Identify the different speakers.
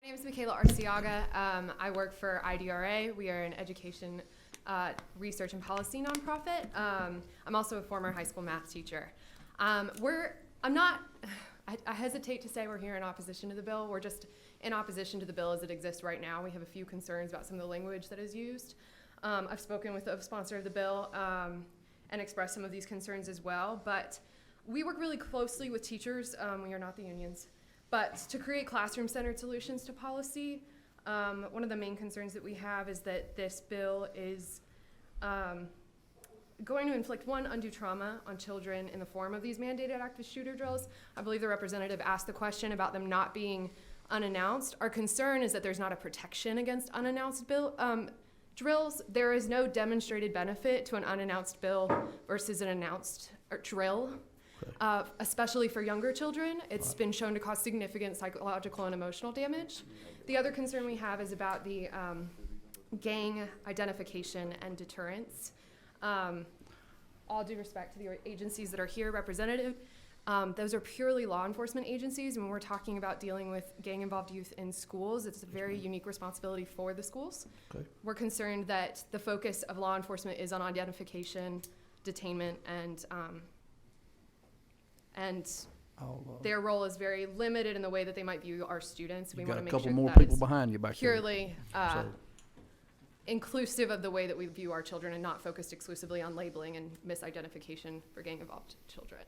Speaker 1: My name is Mikayla Arciaga. I work for IDRA. We are an education research and policy nonprofit. I'm also a former high school math teacher. I hesitate to say we're here in opposition to the bill. We're just in opposition to the bill as it exists right now. We have a few concerns about some of the language that is used. I've spoken with the sponsor of the bill and expressed some of these concerns as well. But we work really closely with teachers. We are not the unions. But to create classroom-centered solutions to policy, one of the main concerns that we have is that this bill is going to inflict undue trauma on children in the form of these mandated active shooter drills. I believe the representative asked the question about them not being unannounced. Our concern is that there's not a protection against unannounced drills. There is no demonstrated benefit to an unannounced bill versus an announced drill. Especially for younger children, it's been shown to cause significant psychological and emotional damage. The other concern we have is about the gang identification and deterrence. All due respect to the agencies that are here represented, those are purely law enforcement agencies. When we're talking about dealing with gang-involved youth in schools, it's a very unique responsibility for the schools.
Speaker 2: Okay.
Speaker 1: We're concerned that the focus of law enforcement is on identification, detainment, and their role is very limited in the way that they might view our students. We want to make sure
Speaker 2: got a couple more
Speaker 1: that
Speaker 2: people
Speaker 1: it's
Speaker 2: behind you back there.
Speaker 1: purely inclusive of the way that we view our children and not focused exclusively on labeling and misidentification for gang-involved children.